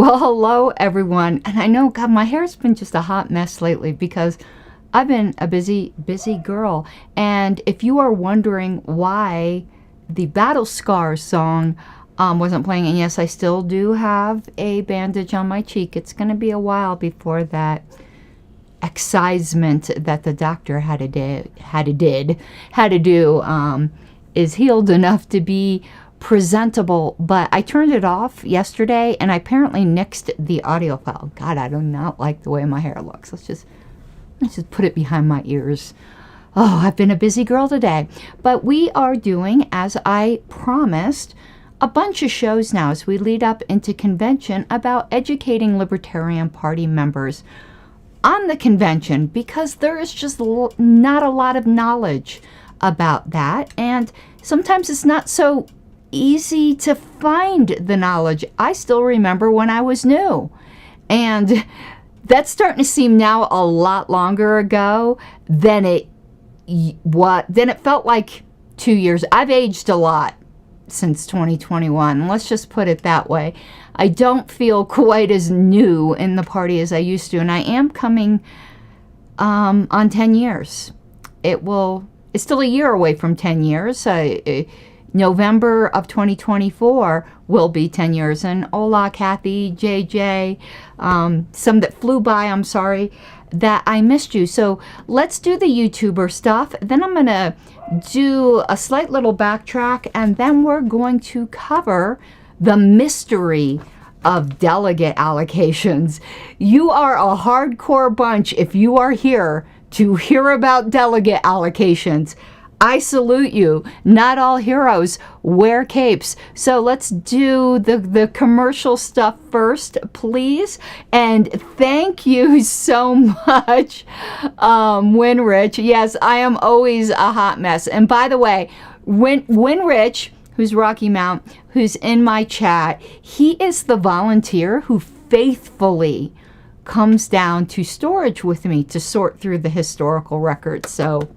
Well, hello everyone. And I know, God, my hair's been just a hot mess lately because I've been a busy girl. And if you are wondering why the Battle Scars song wasn't playing, and yes, I still do have a bandage on my cheek. It's going to be a while before that excisement that the doctor had to do is healed enough to be presentable. But I turned it off yesterday and I apparently nixed the audio file. God, I do not like the way my hair looks. Let's just put it behind my ears. Oh, I've been a busy girl today. But we are doing, as I promised, a bunch of shows now as we lead up into convention about educating Libertarian Party members on the convention, because there is just not a lot of knowledge about that, and sometimes it's not so easy to find the knowledge. I still remember when I was new, and that's starting to seem now a lot longer ago than it felt like 2 years. I've aged a lot since 2021. Let's just put it that way. I don't feel quite as new in the party as I used to, and I am coming on 10 years. It's still a year away from 10 years. November of 2024 will be 10 years. And hola, Kathy, JJ, some that flew by, I'm sorry that I missed you. So let's do the YouTuber stuff. Then I'm going to do a slight little backtrack, and then we're going to cover the mystery of delegate allocations. You are a hardcore bunch if you are here to hear about delegate allocations. I salute you. Not all heroes wear capes. So let's do the commercial stuff first, please. And thank you so much, Winrich. Yes, I am always a hot mess. And by the way, Winrich, who's Rocky Mount, who's in my chat, he is the volunteer who faithfully comes down to storage with me to sort through the historical records. So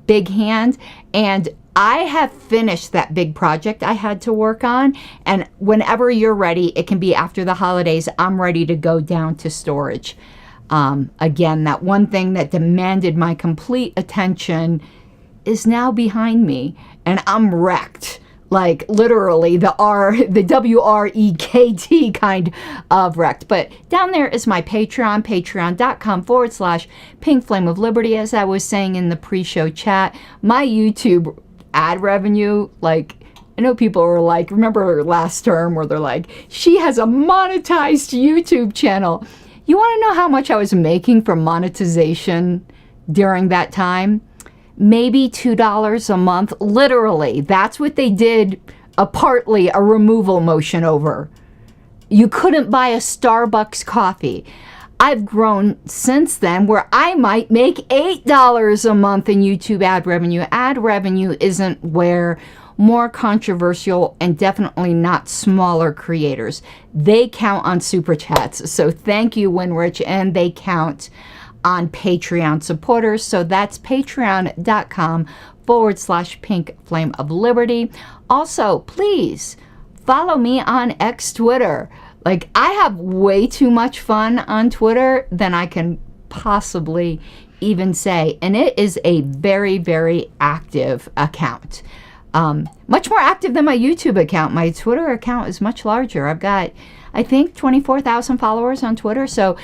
big hand. And I have finished that big project I had to work on, and whenever you're ready, it can be after the holidays, I'm ready to go down to storage. Again, that one thing that demanded my complete attention is now behind me, and I'm wrecked. Like literally the WREKT kind of wrecked. But down there is my Patreon, patreon.com/Pink Flame of Liberty. As I was saying in the pre-show chat, my YouTube ad revenue, like, I know people are like, remember last term where they're like, she has a monetized YouTube channel. You want to know how much I was making from monetization during that time? Maybe $2 a month. Literally, that's what they did partly a removal motion over. You couldn't buy a Starbucks coffee. I've grown since then where I might make $8 a month in YouTube ad revenue. Ad revenue isn't where more controversial and definitely not smaller creators. They count on super chats. So thank you, Winrich, and they count on Patreon supporters. So that's patreon.com/Pink Flame of Liberty. Also, please follow me on X Twitter. Like, I have way too much fun on Twitter than I can possibly even say. And it is a very, very active account. Much more active than my YouTube account. My Twitter account is much larger. I've got, I think, 24,000 followers on Twitter. So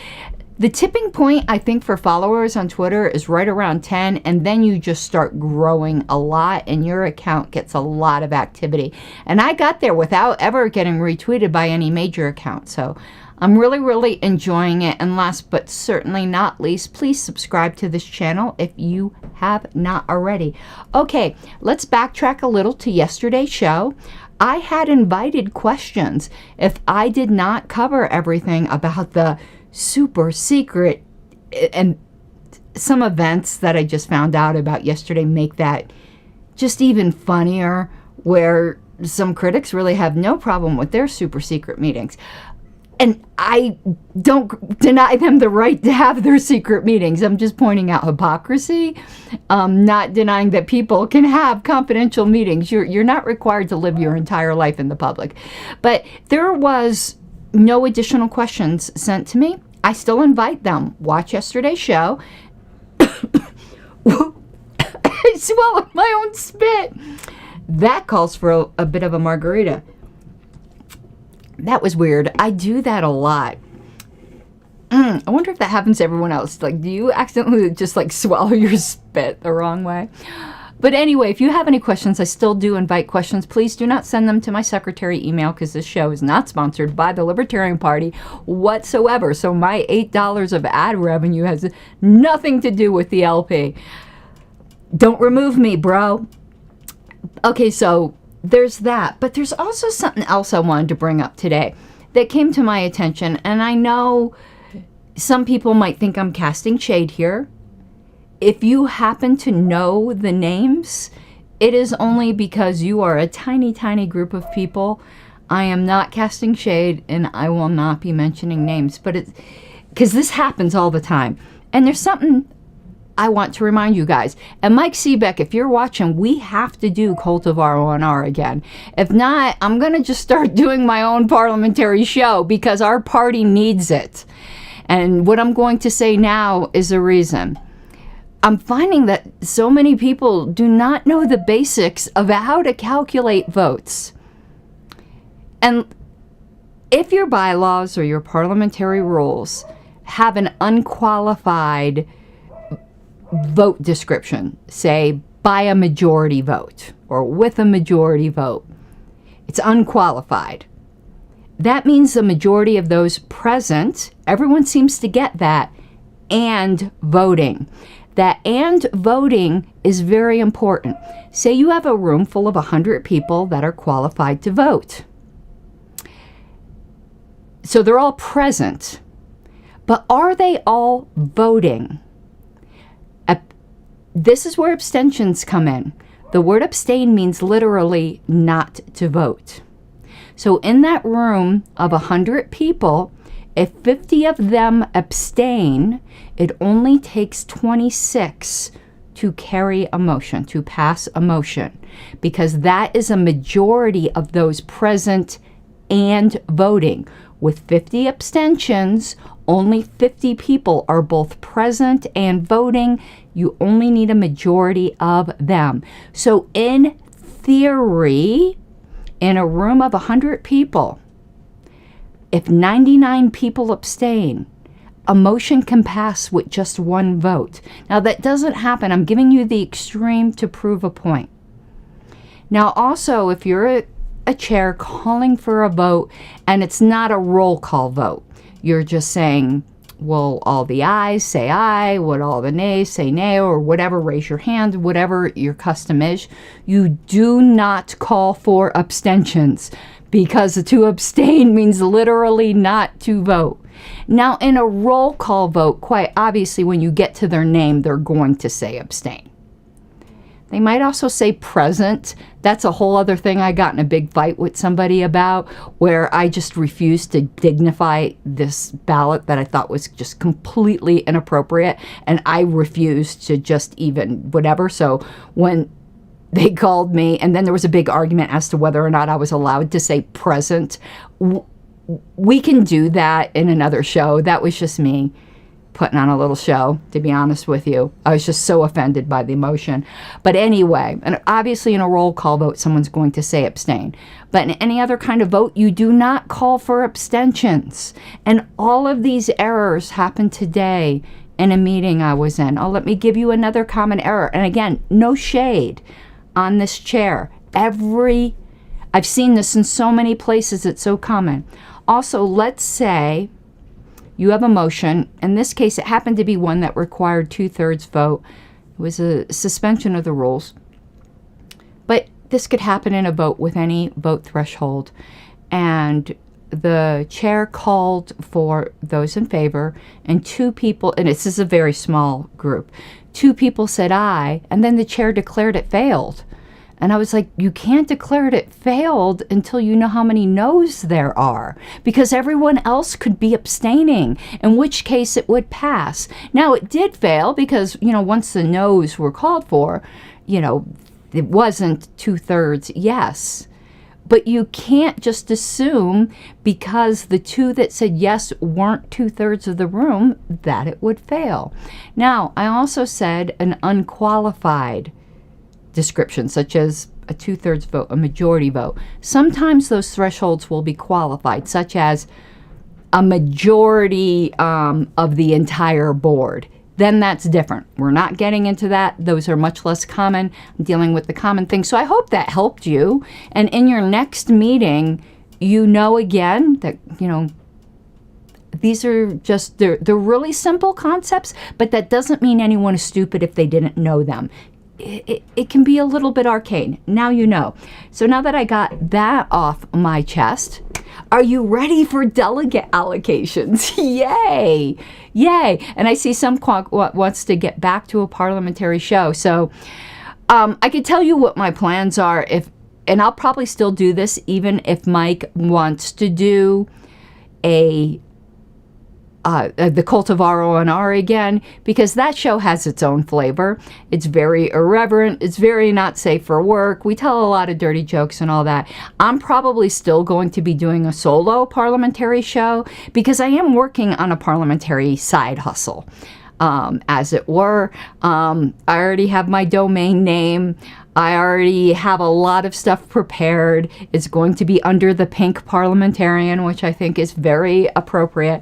the tipping point, I think, for followers on Twitter is right around 10, and then you just start growing a lot, and your account gets a lot of activity. And I got there without ever getting retweeted by any major account, so I'm really, really enjoying it. And last but certainly not least, please subscribe to this channel if you have not already. Okay, let's backtrack a little to yesterday's show. I had invited questions if I did not cover everything about the super secret, and some events that I just found out about yesterday make that just even funnier, where some critics really have no problem with their super secret meetings. And I don't deny them the right to have their secret meetings. I'm just pointing out hypocrisy, not denying that people can have confidential meetings. You're not required to live your entire life in the public. But there was no additional questions sent to me. I still invite them. Watch yesterday's show. I swallowed my own spit. That calls for a bit of a margarita. That was weird. I do that a lot. I wonder if that happens to everyone else. Like, do you accidentally just like swallow your spit the wrong way? But anyway, if you have any questions, I still do invite questions. Please do not send them to my secretary email, because this show is not sponsored by the Libertarian Party whatsoever. So my $8 of ad revenue has nothing to do with the LP. Don't remove me, bro. Okay, so there's that. But there's also something else I wanted to bring up today that came to my attention. And I know some people might think I'm casting shade here. If you happen to know the names, it is only because you are a tiny, tiny group of people. I am not casting shade, and I will not be mentioning names. But it's because this happens all the time. And there's something I want to remind you guys. And Mike Seebeck, if you're watching, we have to do Cult of R1R again. If not, I'm going to just start doing my own parliamentary show, because our party needs it. And what I'm going to say now is a reason. I'm finding that so many people do not know the basics of how to calculate votes. And if your bylaws or your parliamentary rules have an unqualified vote description, say by a majority vote or with a majority vote, it's unqualified. That means the majority of those present, everyone seems to get that, and voting. That and voting is very important. Say you have a room full of 100 people that are qualified to vote. So they're all present, but are they all voting? This is where abstentions come in. The word abstain means literally not to vote. So in that room of 100 people, if 50 of them abstain, it only takes 26 to carry a motion, to pass a motion, because that is a majority of those present and voting. With 50 abstentions, only 50 people are both present and voting. You only need a majority of them. So in theory, in a room of 100 people, if 99 people abstain, a motion can pass with just one vote. Now, that doesn't happen. I'm giving you the extreme to prove a point. Now, also, if you're a chair calling for a vote and it's not a roll call vote, you're just saying, will all the ayes say aye, would all the nays say nay, or whatever, raise your hand, whatever your custom is, you do not call for abstentions, because to abstain means literally not to vote. Now, in a roll call vote, quite obviously, when you get to their name, they're going to say abstain. They might also say present. That's a whole other thing I got in a big fight with somebody about, where I just refused to dignify this ballot that I thought was just completely inappropriate, and I refused to just even whatever. So when they called me, and then there was a big argument as to whether or not I was allowed to say present. We can do that in another show. That was just me putting on a little show, to be honest with you. I was just so offended by the emotion. But anyway, and obviously in a roll call vote, someone's going to say abstain. But in any other kind of vote, you do not call for abstentions. And all of these errors happened today in a meeting I was in. Oh, let me give you another common error. And again, no shade on this chair. I've seen this in so many places, it's so common. Also, let's say you have a motion. In this case, it happened to be one that required 2/3 vote. It was a suspension of the rules. But this could happen in a vote with any vote threshold. And the chair called for those in favor, and 2 people, and this is a very small group, 2 people said aye, and then the chair declared it failed. And I was like, you can't declare it failed until you know how many no's there are, because everyone else could be abstaining, in which case it would pass. Now, it did fail because, once the no's were called for, it wasn't 2/3 yes. But you can't just assume because the two that said yes weren't 2/3 of the room that it would fail. Now, I also said an unqualified description, such as a 2/3 vote, a majority vote. Sometimes those thresholds will be qualified, such as a majority of the entire board. Then that's different. We're not getting into that. Those are much less common. I'm dealing with the common things. So I hope that helped you. And in your next meeting, you know again that, these are just, they're really simple concepts, but that doesn't mean anyone is stupid if they didn't know them. It can be a little bit arcane. Now you know. So now that I got that off my chest, are you ready for delegate allocations? Yay! Yay! And I see some wants to get back to a parliamentary show. So I could tell you what my plans are, and I'll probably still do this even if Mike wants to do the Cult of RONR again, because that show has its own flavor. It's very irreverent. It's very not safe for work. We tell a lot of dirty jokes and all that. I'm probably still going to be doing a solo parliamentary show because I am working on a parliamentary side hustle, as it were. I already have my domain name. I already have a lot of stuff prepared. It's going to be under the pink parliamentarian, which I think is very appropriate.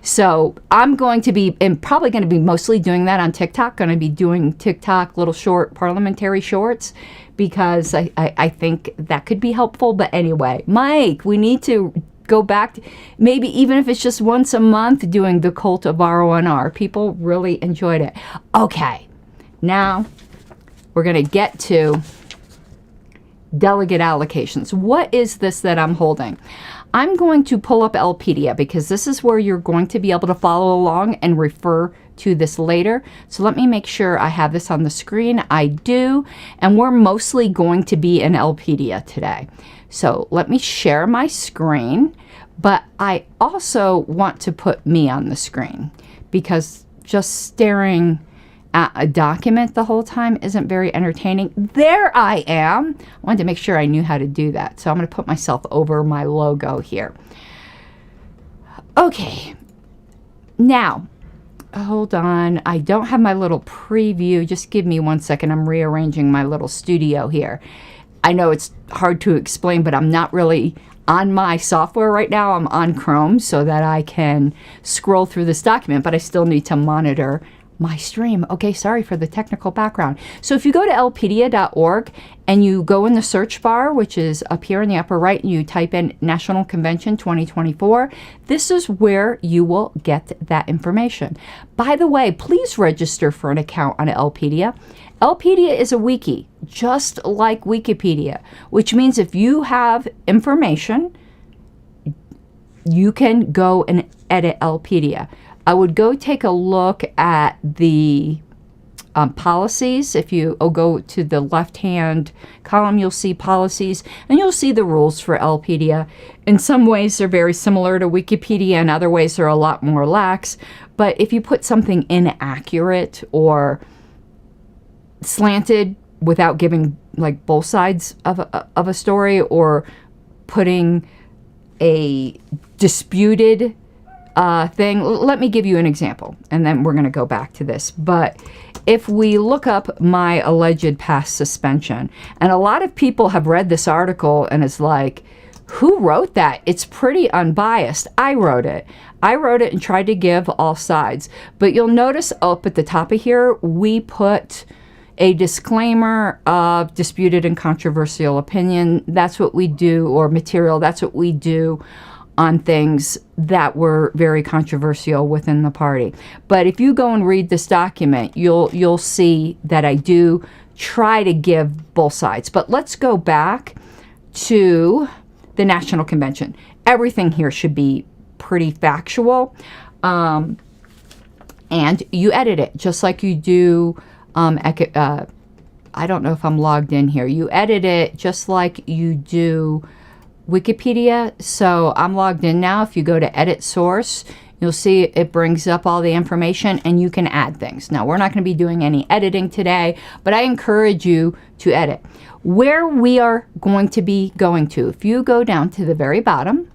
So I'm going to be, and probably going to be mostly doing that on TikTok, going to be doing TikTok little short parliamentary shorts, because I think that could be helpful. But anyway, Mike, we need to go back, maybe even if it's just once a month, doing the Cult of RONR. People really enjoyed it. Okay, now we're going to get to delegate allocations. What is this that I'm holding? I'm going to pull up Lpedia because this is where you're going to be able to follow along and refer to this later. So let me make sure I have this on the screen. I do, and we're mostly going to be in Lpedia today. So let me share my screen, but I also want to put me on the screen because just staring at a document the whole time isn't very entertaining. There I am. I wanted to make sure I knew how to do that. So I'm going to put myself over my logo here. Okay. Now, hold on. I don't have my little preview. Just give me 1 second. I'm rearranging my little studio here. I know it's hard to explain, but I'm not really on my software right now. I'm on Chrome so that I can scroll through this document, but I still need to monitor my stream. Okay, sorry for the technical background. So if you go to lpedia.org and you go in the search bar, which is up here in the upper right, and you type in National Convention 2024, this is where you will get that information. By the way, please register for an account on Lpedia. Lpedia is a wiki, just like Wikipedia, which means if you have information, you can go and edit Lpedia. I would go take a look at the policies. If you go to the left-hand column, you'll see policies, and you'll see the rules for Lpedia. In some ways, they're very similar to Wikipedia. In other ways, they're a lot more lax. But if you put something inaccurate or slanted without giving like both sides of a story, or putting a disputed thing. Let me give you an example, and then we're going to go back to this. But if we look up my alleged past suspension, and a lot of people have read this article and it's like, who wrote that? It's pretty unbiased. I wrote it. I wrote it and tried to give all sides. But you'll notice up at the top of here, we put a disclaimer of disputed and controversial opinion. That's what we do, or material. That's what we do on things that were very controversial within the party. But if you go and read this document, you'll see that I do try to give both sides. But let's go back to the National Convention. Everything here should be pretty factual. And you edit it just like you do. I don't know if I'm logged in here. You edit it just like you do Wikipedia. So I'm logged in now. If you go to edit source, You'll see it brings up all the information and you can add things. Now, we're not going to be doing any editing today, but I encourage you to edit. Where we are going to be going to, if you go down to the very bottom,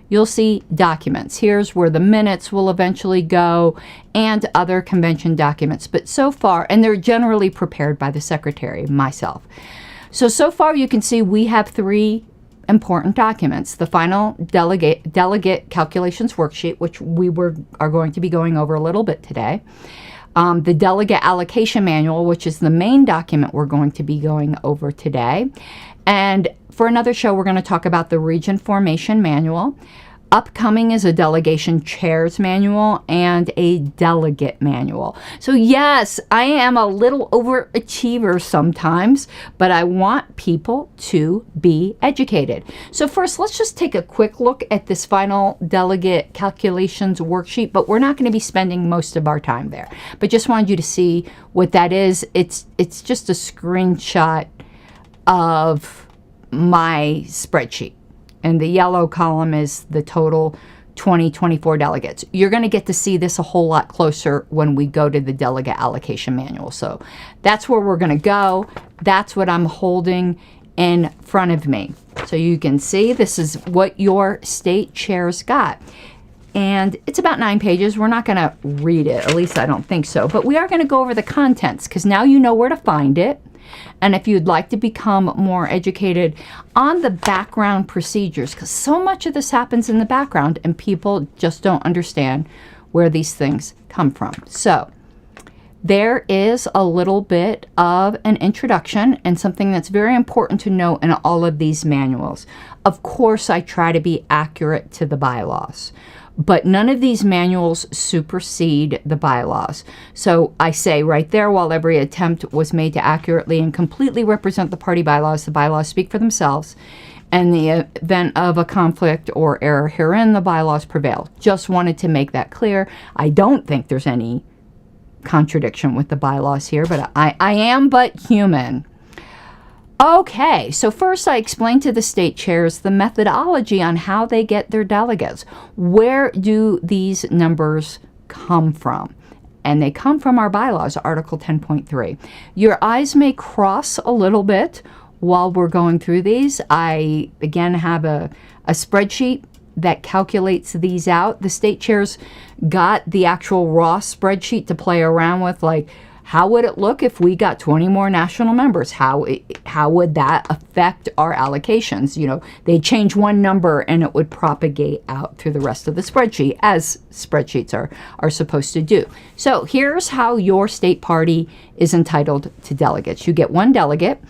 you'll see documents. Here's where the minutes will eventually go and other convention documents. But so far, and they're generally prepared by the secretary, myself. So far you can see we have 3 important documents. The final delegate calculations worksheet, which we are going to be going over a little bit today. The delegate allocation manual, which is the main document we're going to be going over today. And for another show, we're going to talk about the region formation manual. Upcoming is a delegation chairs manual and a delegate manual. So yes, I am a little overachiever sometimes, but I want people to be educated. So first, let's just take a quick look at this final delegate calculations worksheet, but we're not going to be spending most of our time there. But just wanted you to see what that is. It's just a screenshot of my spreadsheet. And the yellow column is the total 2024 delegates. You're going to get to see this a whole lot closer when we go to the delegate allocation manual. So that's where we're going to go. That's what I'm holding in front of me. So you can see this is what your state chairs got. And it's about 9 pages. We're not going to read it, at least I don't think so. But we are going to go over the contents because now you know where to find it. And if you'd like to become more educated on the background procedures, because so much of this happens in the background and people just don't understand where these things come from. So there is a little bit of an introduction and something that's very important to know in all of these manuals. Of course, I try to be accurate to the bylaws, but none of these manuals supersede the bylaws. So I say right there, while every attempt was made to accurately and completely represent the party bylaws, the bylaws speak for themselves. In the event of a conflict or error herein, the bylaws prevail. Just wanted to make that clear. I don't think there's any contradiction with the bylaws here, but I am but human. Okay, so first I explained to the state chairs the methodology on how they get their delegates. Where do these numbers come from? And they come from our bylaws, Article 10.3. Your eyes may cross a little bit while we're going through these. I, again, have a spreadsheet that calculates these out. The state chairs got the actual raw spreadsheet to play around with, like, how would it look if we got 20 more national members? How would that affect our allocations? You know, they change one number and it would propagate out through the rest of the spreadsheet, as spreadsheets are supposed to do. So here's how your state party is entitled to delegates. You get 1 delegate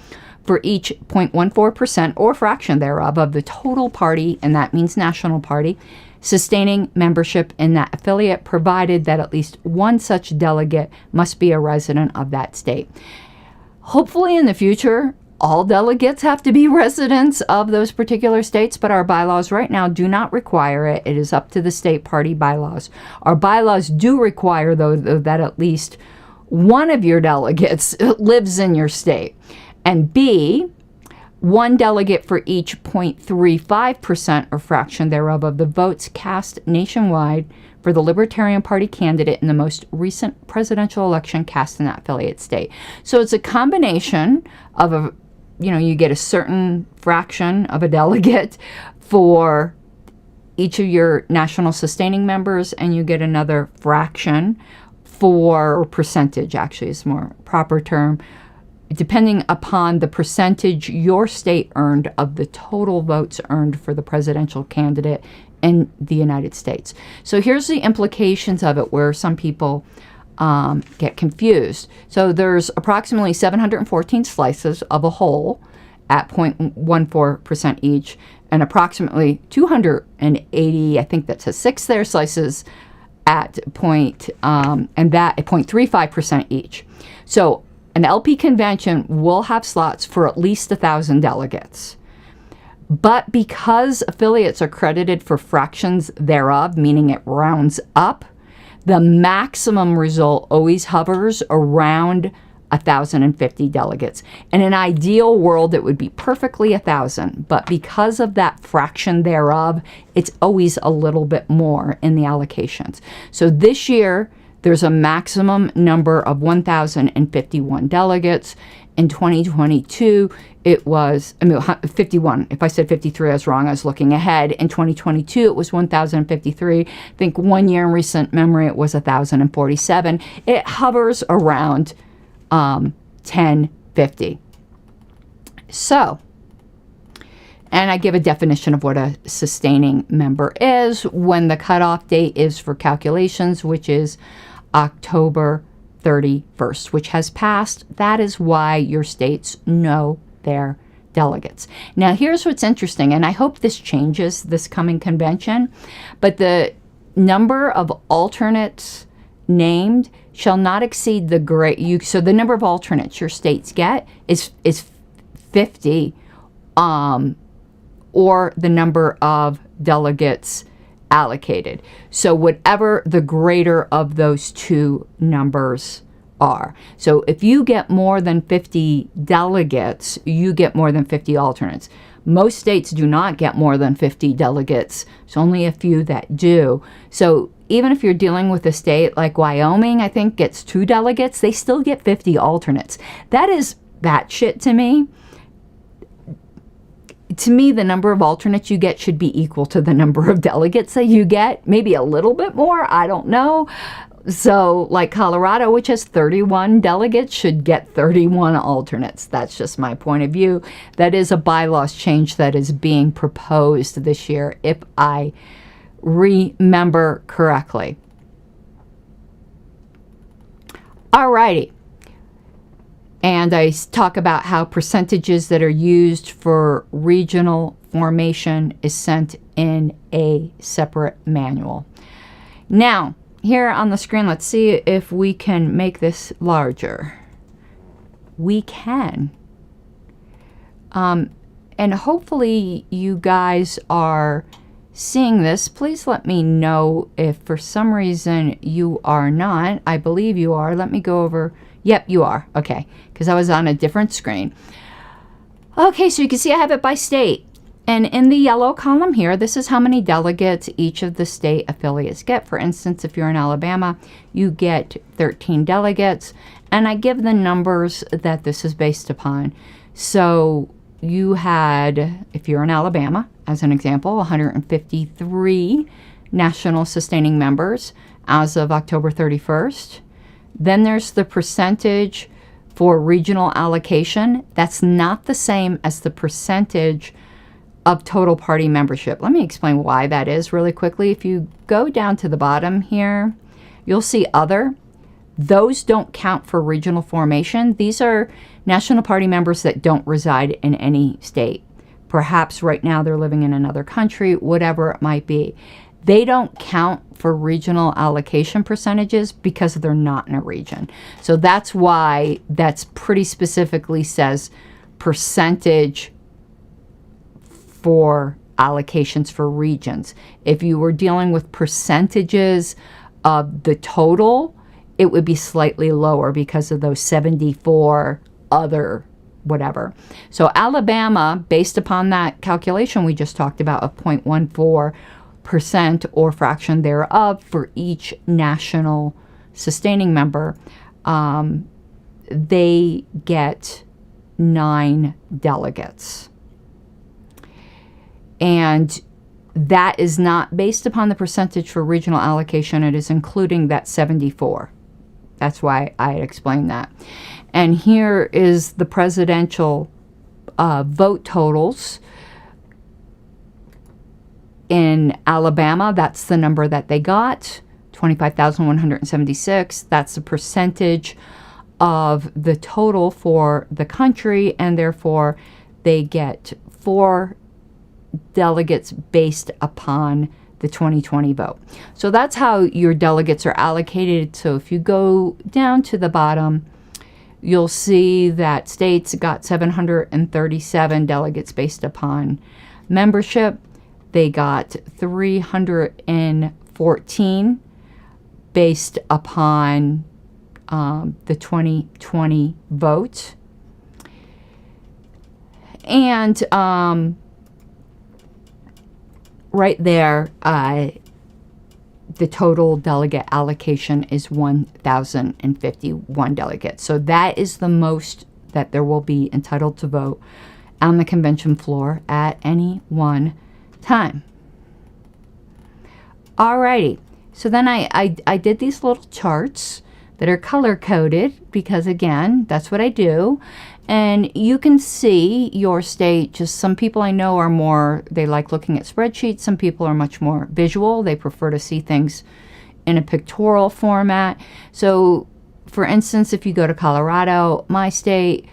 for each 0.14% or fraction thereof of the total party, and that means national party, sustaining membership in that affiliate, provided that at least 1 such delegate must be a resident of that state. Hopefully in the future, all delegates have to be residents of those particular states, but our bylaws right now do not require it. It is up to the state party bylaws. Our bylaws do require, though, that at least 1 of your delegates lives in your state. And B, 1 delegate for each 0.35% or fraction thereof of the votes cast nationwide for the Libertarian Party candidate in the most recent presidential election cast in that affiliate state. So it's a combination of you get a certain fraction of a delegate for each of your national sustaining members, and you get another fraction for percentage, actually is more proper term, depending upon the percentage your state earned of the total votes earned for the presidential candidate in the United States. So here's the implications of it where some people get confused. So there's approximately 714 slices of a whole at 0.14% each, and approximately 280, I think that's a 6 there, slices at and that at 0.35% each. So an LP convention will have slots for at least 1,000 delegates. But because affiliates are credited for fractions thereof, meaning it rounds up, the maximum result always hovers around 1,050 delegates. In an ideal world, it would be perfectly 1,000, but because of that fraction thereof, it's always a little bit more in the allocations. So this year, there's a maximum number of 1,051 delegates. In 2022, it was 51. If I said 53, I was wrong. I was looking ahead. In 2022, it was 1,053. I think 1 year in recent memory, it was 1,047. It hovers around 1050. So, and I give a definition of what a sustaining member is when the cutoff date is for calculations, which is October 31st, which has passed. That is why your states know their delegates. Now, here's what's interesting, and I hope this changes this coming convention, but the number of alternates named shall not exceed the so the number of alternates your states get is 50, or the number of delegates allocated. So whatever the greater of those two numbers are. So if you get more than 50 delegates, you get more than 50 alternates. Most states do not get more than 50 delegates. There's only a few that do. So even if you're dealing with a state like Wyoming, I think gets 2 delegates, they still get 50 alternates. That is batshit to me. To me, the number of alternates you get should be equal to the number of delegates that you get. Maybe a little bit more, I don't know. So like Colorado, which has 31 delegates, should get 31 alternates. That's just my point of view. That is a bylaws change that is being proposed this year, if I remember correctly. Alrighty. And I talk about how percentages that are used for regional formation is sent in a separate manual. Now, here on the screen, let's see if we can make this larger. We can. And hopefully you guys are seeing this. Please let me know if for some reason you are not. I believe you are. Let me go over. Yep, you are. Okay, because I was on a different screen. Okay, so you can see I have it by state. And in the yellow column here, this is how many delegates each of the state affiliates get. For instance, if you're in Alabama, you get 13 delegates. And I give the numbers that this is based upon. So you had, if you're in Alabama, as an example, 153 national sustaining members as of October 31st. Then there's the percentage for regional allocation. That's not the same as the percentage of total party membership. Let me explain why that is really quickly. If you go down to the bottom here, you'll see other. Those don't count for regional formation. These are national party members that don't reside in any state. Perhaps right now they're living in another country, whatever it might be. They don't count for regional allocation percentages because they're not in a region. So that's why that's pretty specifically says percentage for allocations for regions. If you were dealing with percentages of the total, it would be slightly lower because of those 74 other whatever. So Alabama, based upon that calculation we just talked about of 0.14% or fraction thereof for each national sustaining member, they get 9 delegates. And that is not based upon the percentage for regional allocation. It is including that 74. That's why I explained that. And here is the presidential vote totals. In Alabama, that's the number that they got, 25,176. That's the percentage of the total for the country, and therefore they get 4 delegates based upon the 2020 vote. So that's how your delegates are allocated. So if you go down to the bottom, you'll see that states got 737 delegates based upon membership. They got 314 based upon the 2020 vote. And right there, the total delegate allocation is 1,051 delegates. So that is the most that there will be entitled to vote on the convention floor at any one time. Alrighty, so then I did these little charts that are color-coded because, again, that's what I do. And you can see your state. Just some people I know are more, they like looking at spreadsheets. Some people are much more visual. They prefer to see things in a pictorial format. So, for instance, if you go to Colorado, my state,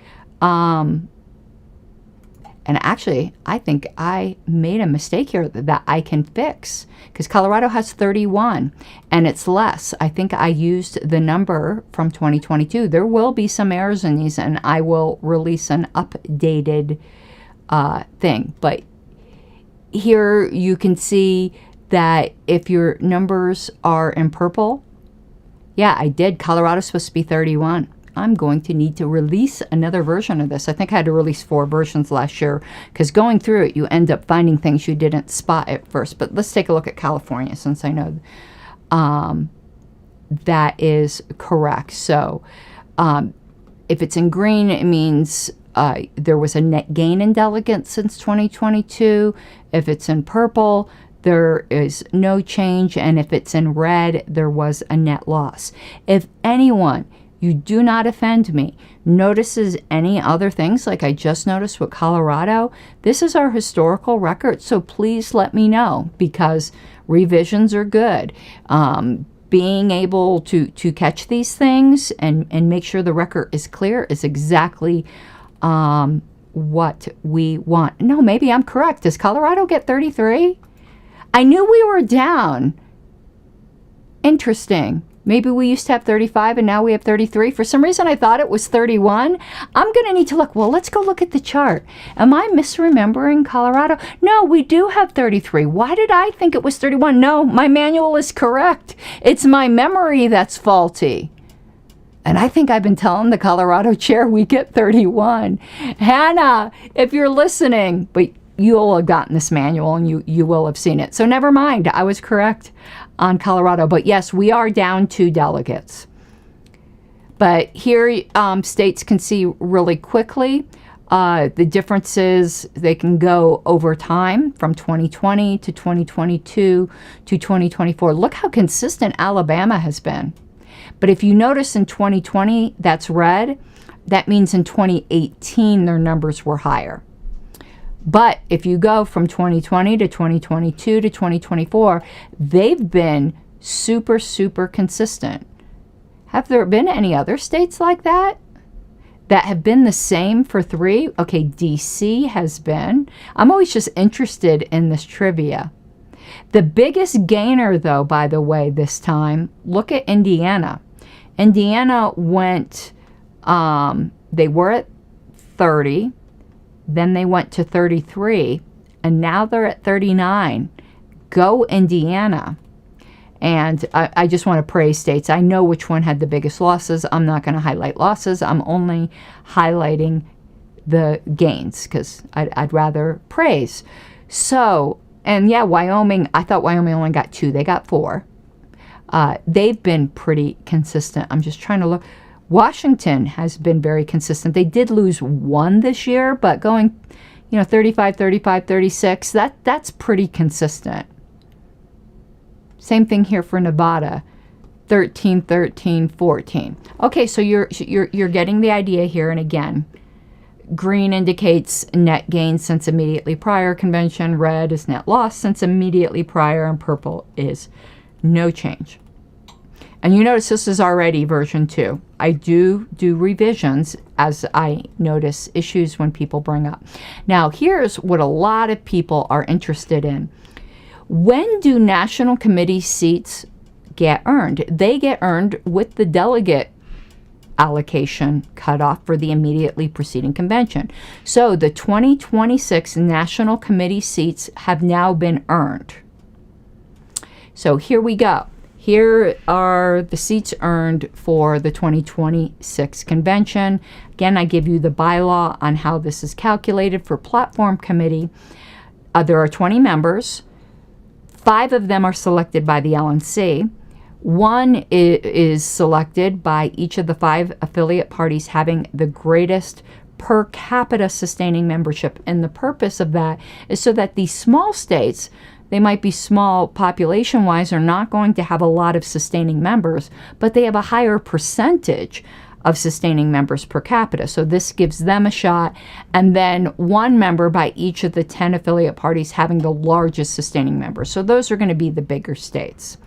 and actually, I think I made a mistake here that I can fix, because Colorado has 31 and it's less. I think I used the number from 2022. There will be some errors in these, and I will release an updated thing. But here you can see that if your numbers are in purple, yeah, I did. Colorado's supposed to be 31. I'm going to need to release another version of this. I think I had to release 4 versions last year, because going through it, you end up finding things you didn't spot at first. But let's take a look at California, since I know that is correct. So if it's in green, it means there was a net gain in delegates since 2022. If it's in purple, there is no change. And if it's in red, there was a net loss. If anyone, you do not offend me, notices any other things like I just noticed with Colorado, this is our historical record, so please let me know, because revisions are good. Being able to catch these things and make sure the record is clear is exactly what we want. No, maybe I'm correct. Does Colorado get 33? I knew we were down. Interesting. Maybe we used to have 35 and now we have 33. For some reason, I thought it was 31. I'm going to need to look. Well, let's go look at the chart. Am I misremembering Colorado? No, we do have 33. Why did I think it was 31? No, my manual is correct. It's my memory that's faulty. And I think I've been telling the Colorado chair we get 31. Hannah, if you're listening, but you'll have gotten this manual and you will have seen it. So never mind, I was correct on Colorado. But yes, we are down 2 delegates. But here states can see really quickly the differences. They can go over time from 2020 to 2022 to 2024. Look how consistent Alabama has been. But if you notice in 2020, that's red. That means in 2018, their numbers were higher. But if you go from 2020 to 2022 to 2024, they've been super, super consistent. Have there been any other states like that have been the same for 3? Okay, DC has been. I'm always just interested in this trivia. The biggest gainer, though, by the way, this time, look at Indiana. Indiana went, they were at 30. Then they went to 33, and now they're at 39. Go Indiana. And I just want to praise states. I know which one had the biggest losses. I'm not going to highlight losses. I'm only highlighting the gains, because I'd rather praise. So, and yeah, Wyoming, I thought Wyoming only got 2. They got 4. They've been pretty consistent. I'm just trying to look. Washington has been very consistent. They did lose 1 this year, but going, 35, 35, 36, that's pretty consistent. Same thing here for Nevada, 13, 13, 14. Okay, so you're getting the idea here. And again, green indicates net gain since immediately prior convention. Red is net loss since immediately prior, and purple is no change. And you notice this is already version 2. I do revisions as I notice issues when people bring up. Now, here's what a lot of people are interested in. When do national committee seats get earned? They get earned with the delegate allocation cutoff for the immediately preceding convention. So the 2026 national committee seats have now been earned. So here we go. Here are the seats earned for the 2026 convention. Again, I give you the bylaw on how this is calculated for platform committee. There are 20 members. 5 of them are selected by the LNC. 1 is selected by each of the 5 affiliate parties having the greatest per capita sustaining membership. And the purpose of that is so that these small states, they might be small population-wise, are not going to have a lot of sustaining members, but they have a higher percentage of sustaining members per capita. So this gives them a shot. And then 1 member by each of the 10 affiliate parties having the largest sustaining members. So those are going to be the bigger states.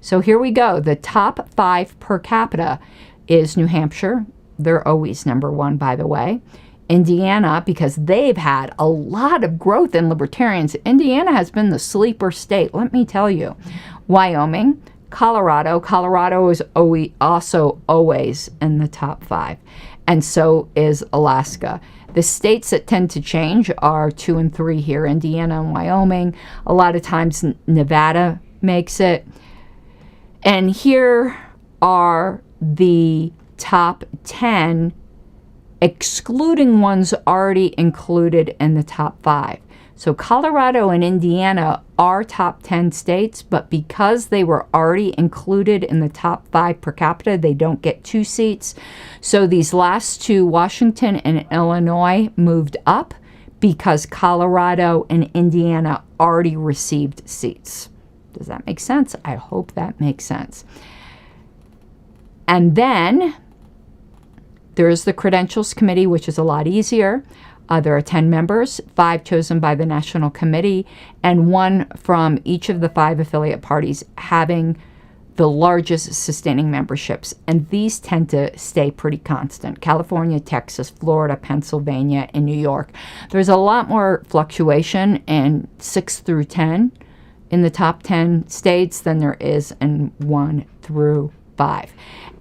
So here we go. The top 5 per capita is New Hampshire. They're always number 1, by the way. Indiana, because they've had a lot of growth in libertarians. Indiana has been the sleeper state, let me tell you. Wyoming, Colorado. Colorado is also always in the top 5. And so is Alaska. The states that tend to change are 2 and 3 here, Indiana and Wyoming. A lot of times Nevada makes it. And here are the top 10, excluding ones already included in the top 5. So Colorado and Indiana are top 10 states, but because they were already included in the top 5 per capita, they don't get 2 seats. So these last 2, Washington and Illinois, moved up because Colorado and Indiana already received seats. Does that make sense? I hope that makes sense. And then there's the Credentials Committee, which is a lot easier. There are 10 members, 5 chosen by the National Committee, and 1 from each of the 5 affiliate parties having the largest sustaining memberships. And these tend to stay pretty constant. California, Texas, Florida, Pennsylvania, and New York. There's a lot more fluctuation in 6 through 10 in the top 10 states than there is in 1 through 5.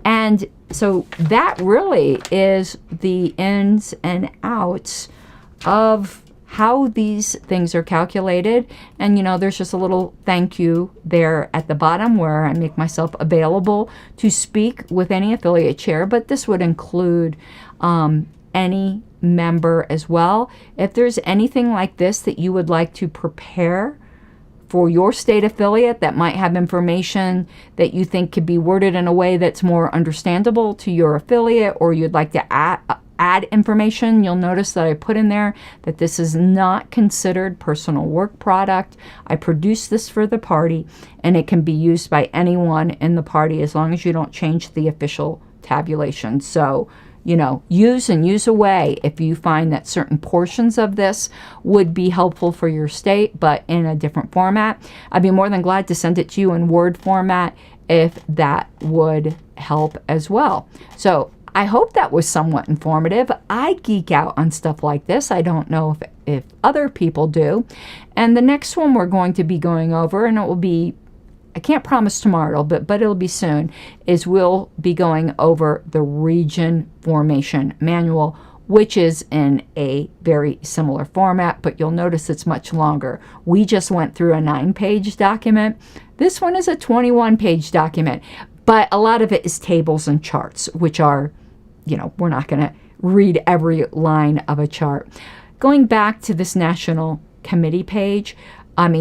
And so that really is the ins and outs of how these things are calculated. And, you know, there's just a little thank you there at the bottom where I make myself available to speak with any affiliate chair, but this would include any member as well. If there's anything like this that you would like to prepare for your state affiliate that might have information that you think could be worded in a way that's more understandable to your affiliate, or you'd like to add information, you'll notice that I put in there that this is not considered personal work product. I produce this for the party, and it can be used by anyone in the party as long as you don't change the official tabulation. So, you know, use and use away if you find that certain portions of this would be helpful for your state, but in a different format. I'd be more than glad to send it to you in Word format if that would help as well. So I hope that was somewhat informative. I geek out on stuff like this. I don't know if other people do. And the next one we're going to be going over, and it will be, I can't promise tomorrow, but it'll be soon, is we'll be going over the region formation manual, which is in a very similar format, but you'll notice it's much longer. We just went through a 9-page document. This one is a 21-page document, but a lot of it is tables and charts, which are, you know, we're not going to read every line of a chart. Going back to this National Committee page, not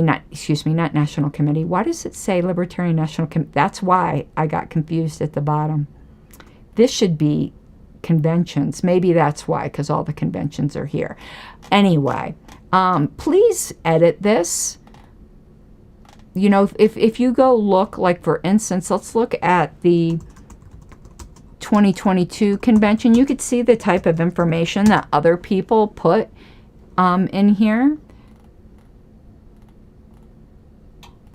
National Committee. Why does it say Libertarian National Committee? That's why I got confused at the bottom. This should be conventions. Maybe that's why, because all the conventions are here. Anyway, please edit this. You know, if you go look, like for instance, let's look at the 2022 convention. You could see the type of information that other people put in here.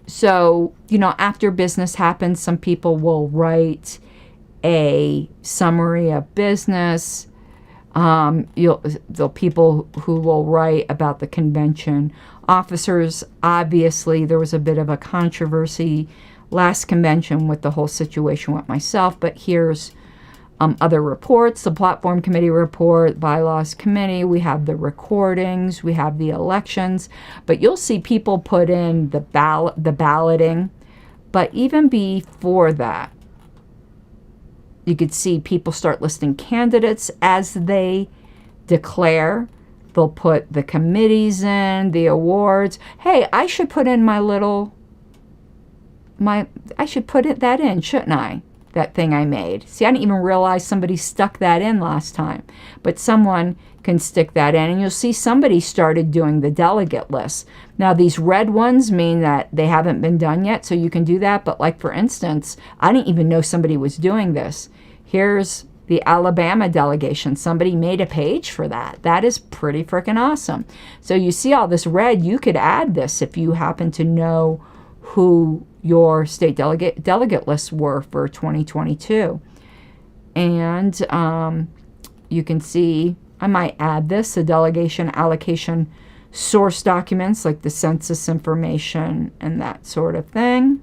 So, you know, after business happens, some people will write a summary of business. The people who will write about the convention. Officers, obviously, there was a bit of a controversy last convention with the whole situation with myself, but here's other reports, the Platform Committee report, Bylaws Committee, we have the recordings, we have the elections, but you'll see people put in the balloting But even before that, you could see people start listing candidates as they declare. They'll put the committees in, the awards. Hey, I should put in I should put that in, shouldn't I? That thing I made. See, I didn't even realize somebody stuck that in last time. But someone can stick that in, and you'll see somebody started doing the delegate list. Now, these red ones mean that they haven't been done yet, so you can do that. But like, for instance, I didn't even know somebody was doing this. Here's the Alabama delegation. Somebody made a page for that. That is pretty freaking awesome. So you see all this red. You could add this if you happen to know who your state delegate lists were for 2022. And you can see, I might add this, the delegation allocation source documents like the census information and that sort of thing.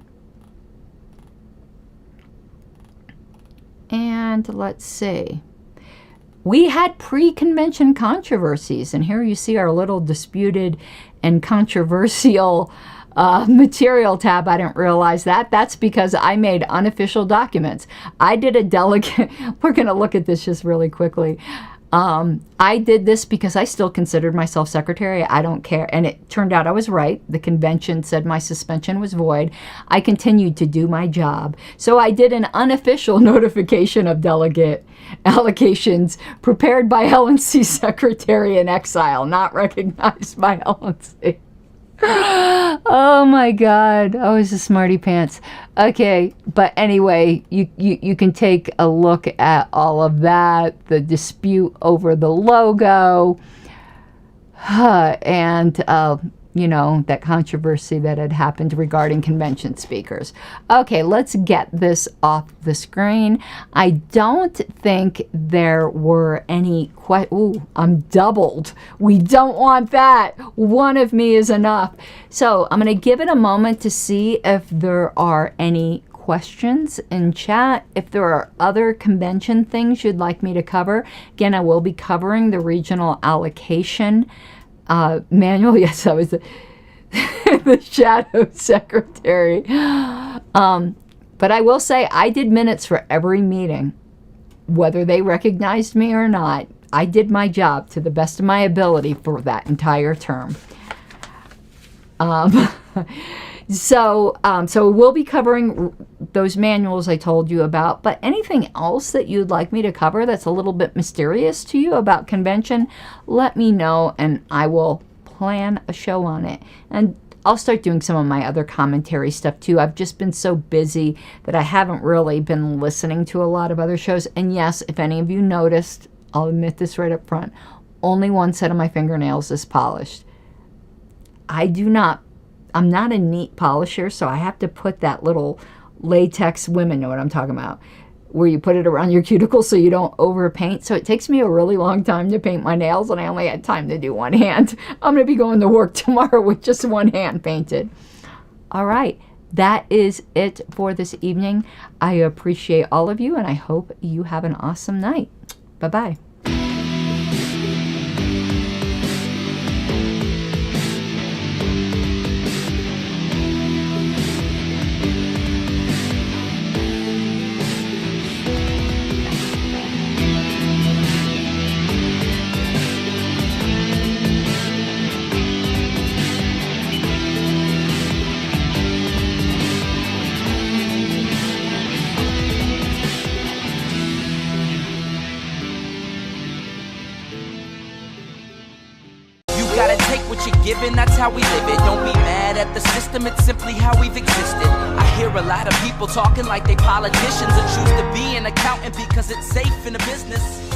And let's see. We had pre-convention controversies, and here you see our little disputed and controversial material tab. I didn't realize that. That's because I made unofficial documents. I did a delegate. We're going to look at this just really quickly. I did this because I still considered myself secretary. I don't care. And it turned out I was right. The convention said my suspension was void. I continued to do my job. So I did an unofficial notification of delegate allocations prepared by Helen C. Secretary in exile, not recognized by Helen C. Oh my God, I was a smarty pants. Okay, but anyway, you can take a look at all of that, the dispute over the logo, and you know, that controversy that had happened regarding convention speakers. Okay, let's get this off the screen. I don't think there were any ooh, I'm doubled. We don't want that. One of me is enough. So I'm going to give it a moment to see if there are any questions in chat. If there are other convention things you'd like me to cover. Again, I will be covering the regional allocation manual. Yes, I was the shadow secretary. But I will say I did minutes for every meeting, whether they recognized me or not. I did my job to the best of my ability for that entire term. So we'll be covering those manuals I told you about, but anything else that you'd like me to cover that's a little bit mysterious to you about convention, let me know and I will plan a show on it. And I'll start doing some of my other commentary stuff too. I've just been so busy that I haven't really been listening to a lot of other shows. And yes, if any of you noticed, I'll admit this right up front, only one set of my fingernails is polished. I'm not a neat polisher, so I have to put that little latex, women know what I'm talking about, where you put it around your cuticle so you don't overpaint. So it takes me a really long time to paint my nails, and I only had time to do one hand. I'm going to be going to work tomorrow with just one hand painted. All right, that is it for this evening. I appreciate all of you, and I hope you have an awesome night. Bye-bye. Given, that's how we live it. Don't be mad at the system, it's simply how we've existed. I hear a lot of people talking like they politicians and choose to be an accountant because it's safe in the business.